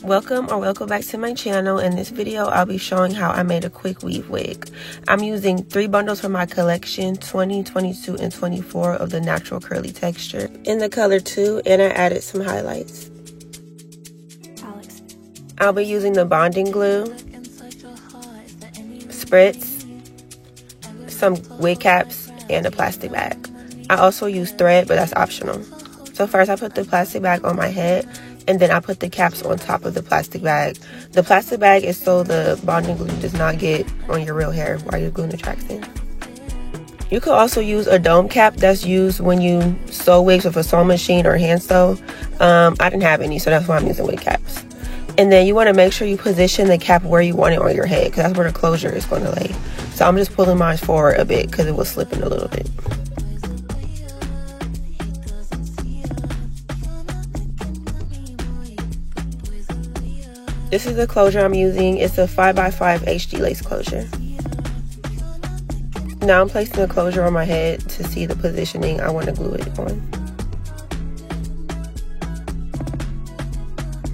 Welcome back to my channel. In this video I'll be showing how I made a quick weave wig. I'm using 3 bundles from my collection, 20, 22, and 24 of the natural curly texture in the color 2, and I added some highlights. I'll be using the bonding glue, spritz, some wig caps, and a plastic bag. I also use thread, but that's optional. So first I put the plastic bag on my head, and then I put the caps on top of the plastic bag. The plastic bag is so the bonding glue does not get on your real hair while you're gluing the tracks in. You could also use a dome cap that's used when you sew wigs with a sewing machine or hand sew. I didn't have any, so that's why I'm using wig caps. And then you want to make sure you position the cap where you want it on your head, because that's where the closure is going to lay. So I'm just pulling mine forward a bit because it was slipping a little bit. This is the closure I'm using. It's a 5x5 HD lace closure. Now I'm placing the closure on my head to see the positioning I want to glue it on.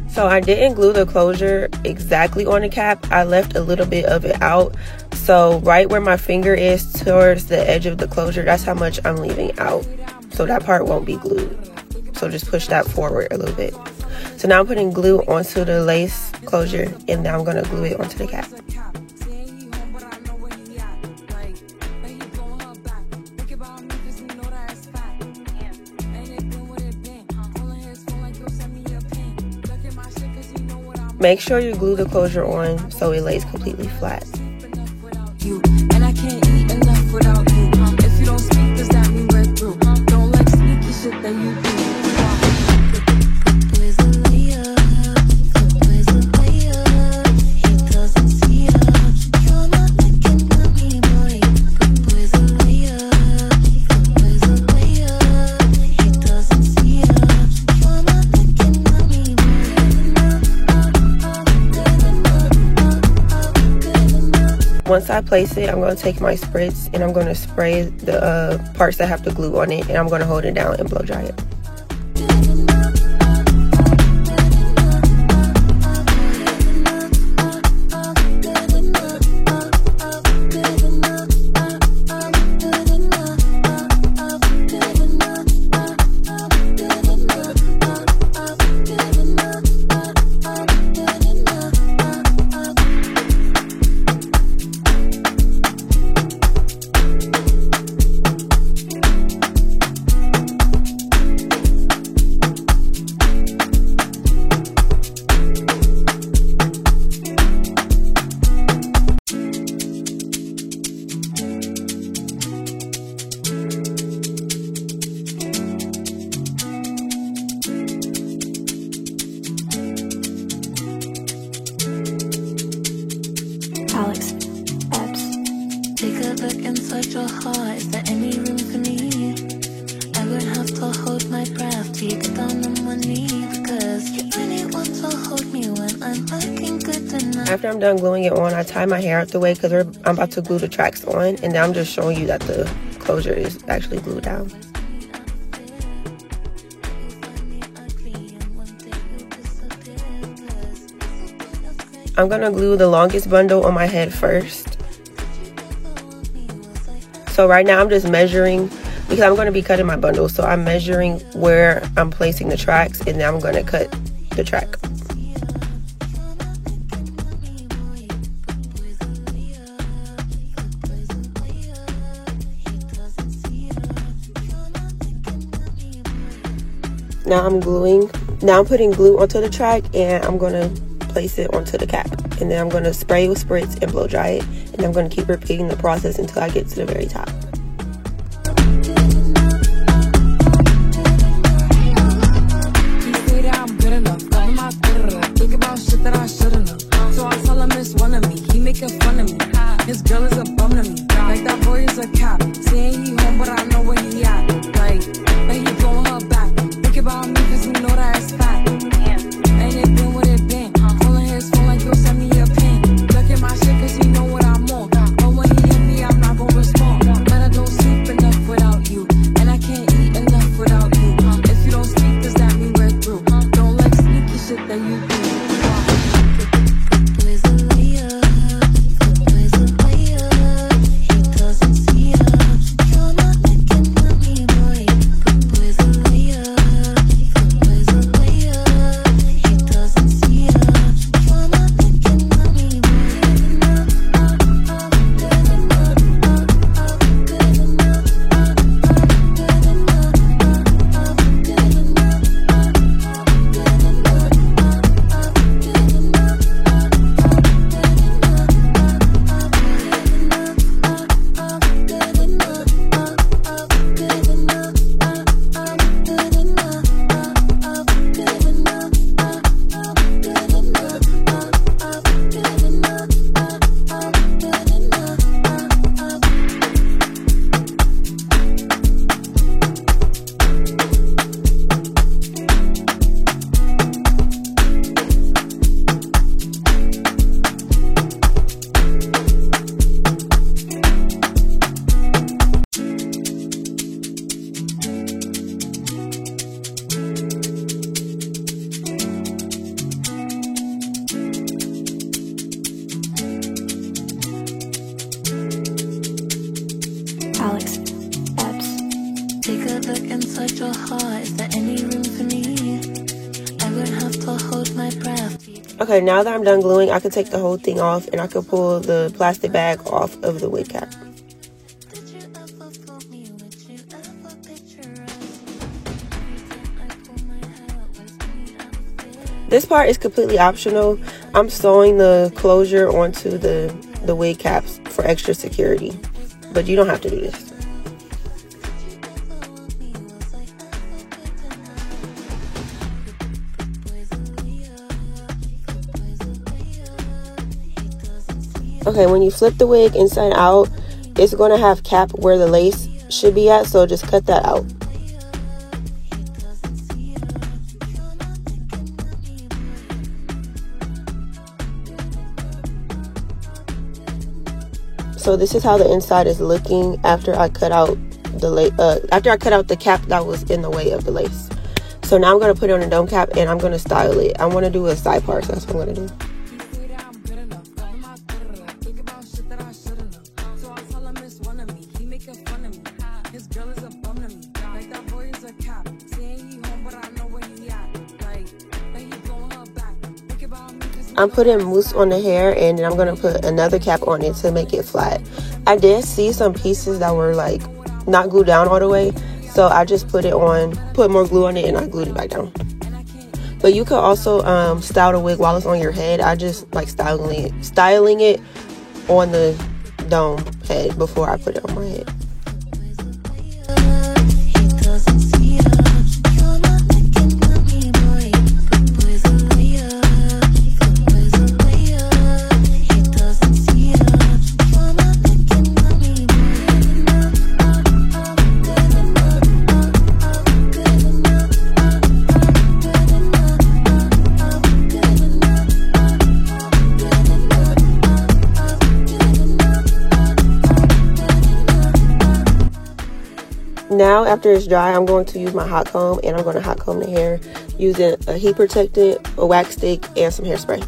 So I didn't glue the closure exactly on the cap. I left a little bit of it out. So right where my finger is towards the edge of the closure, that's how much I'm leaving out. So that part won't be glued. So just push that forward a little bit. So now I'm putting glue onto the lace closure, and now I'm going to glue it onto the cap. Make sure you glue the closure on so it lays completely flat. And I can't eat enough without you. If you don't speak, does that mean we're through? Don't like sneaky shit that you do. Once I place it, I'm going to take my spritz and I'm going to spray the parts that have the glue on it, and I'm going to hold it down and blow dry it. Alex, Epps. Take a look inside your heart. Is there any room for me? I would have to hold my breath till you get down on one knee, because you only want to hold me when I'm looking good enough. After I'm done gluing it on, I tie my hair out the way because I'm about to glue the tracks on, and now I'm just showing you that the closure is actually glued down. I'm going to glue the longest bundle on my head first. So right now I'm just measuring, because I'm going to be cutting my bundle. So I'm measuring where I'm placing the tracks, and now I'm going to cut the track. Now I'm putting glue onto the track, and I'm going to place it onto the cap, and then I'm going to spray with spritz and blow dry it, and I'm going to keep repeating the process until I get to the very top. Think about shit that I shouldn't know. So I tell him it's one of me. He making fun of me. His girl is a bum to me. Like that boy is a cap. Saying he home, but I know where he at. Like he blowing her back. Think about me, cause you know that it's fat. Ain't it been what it been? Calling his phone like, yo, send me a pin. Look at my shit, cause you Alex, Epps. Take a look inside your heart. Is there any room for me? I would have to hold my breath. Okay, now that I'm done gluing, I could take the whole thing off and I could pull the plastic bag off of the wig cap. This part is completely optional. I'm sewing the closure onto the wig caps for extra security, but you don't have to do this. Okay, when you flip the wig inside out, it's going to have cap where the lace should be at, so just cut that out. So this is how the inside is looking after I cut out the cap that was in the way of the lace. So now I'm going to put on a dome cap and I'm going to style it. I want to do a side part, so that's what I'm going to do. I'm putting mousse on the hair and then I'm going to put another cap on it to make it flat. I did see some pieces that were like not glued down all the way, so I just put more glue on it and I glued it back down. But you could also style the wig while it's on your head. I just like styling it on the dome head before I put it on my head. Now, after it's dry, I'm going to use my hot comb and I'm going to hot comb the hair using a heat protectant, a wax stick, and some hairspray.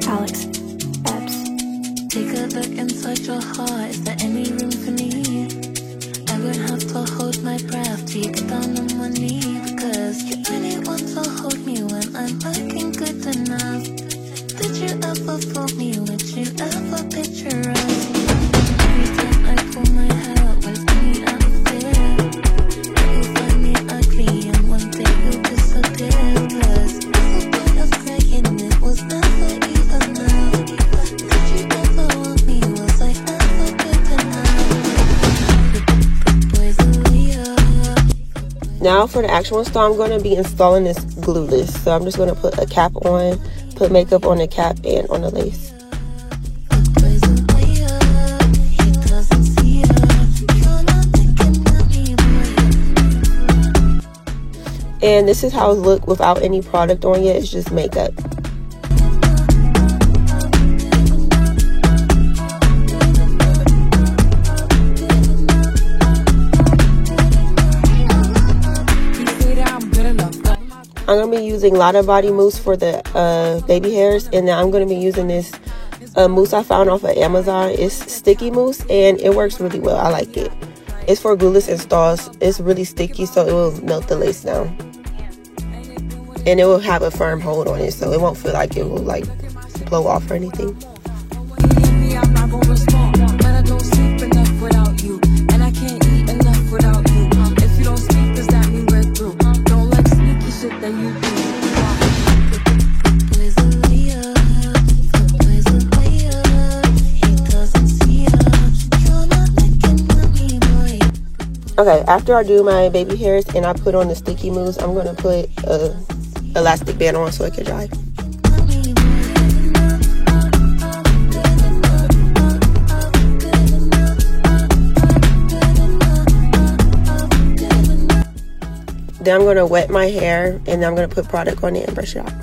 Alex, Epps. Take a look inside your heart. Is there any room for me? I would have to hold my breath till you get down on one knee, because you really want to hold me when I'm looking good enough. Did you ever fool me? Would you ever picture us? Every time I pull my hair out with me out there, you find me ugly and one day you'll disappear, because the point of crying, it was never even love. Did you ever want me? Was I ever good enough? Boys are weird. Now for the actual install, I'm going to be installing this glueless. So I'm just going to put a cap on, put makeup on the cap and on the lace. And this is how it looks without any product on yet. It's just makeup. I'm going to be using Lotta Body mousse for the baby hairs. And then I'm going to be using this mousse I found off of Amazon. It's sticky mousse and it works really well. I like it. It's for glueless installs. It's really sticky, so it will melt the lace down. And it will have a firm hold on it, so it won't feel like it will like blow off or anything. Okay, after I do my baby hairs and I put on the sticky mousse, I'm going to put elastic band on so it can dry. Then I'm going to wet my hair, and then I'm going to put product on it and brush it out.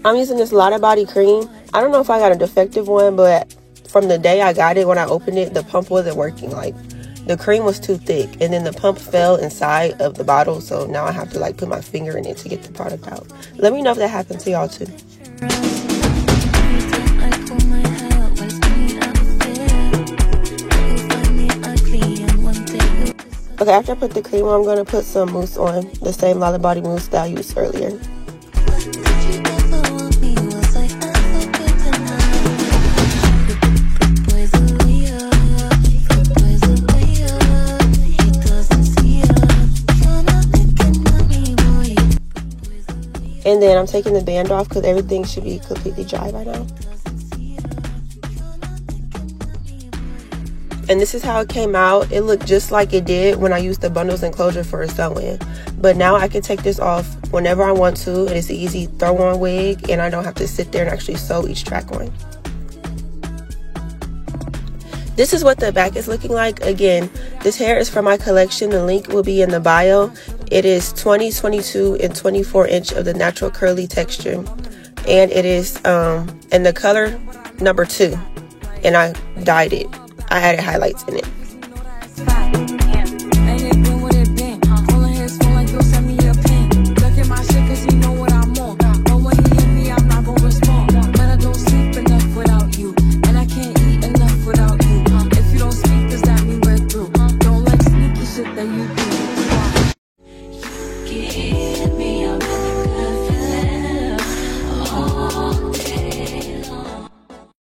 I'm using this Lotta Body cream. I don't know if I got a defective one, but from the day I got it, when I opened it, the pump wasn't working. Like, the cream was too thick, and then the pump fell inside of the bottle, so now I have to like put my finger in it to get the product out. Let me know if that happened to y'all too. Okay, after I put the cream on, I'm going to put some mousse on, the same Lotta Body mousse that I used earlier. And then I'm taking the band off because everything should be completely dry by now. And this is how it came out. It looked just like it did when I used the bundles enclosure for a sew-in. But now I can take this off whenever I want to. And it's an easy throw-on wig, and I don't have to sit there and actually sew each track on. This is what the back is looking like. Again, this hair is from my collection. The link will be in the bio. It is 20, 22, and 24 inch of the natural curly texture. And it is in the color number 2. And I dyed it. I added highlights in it.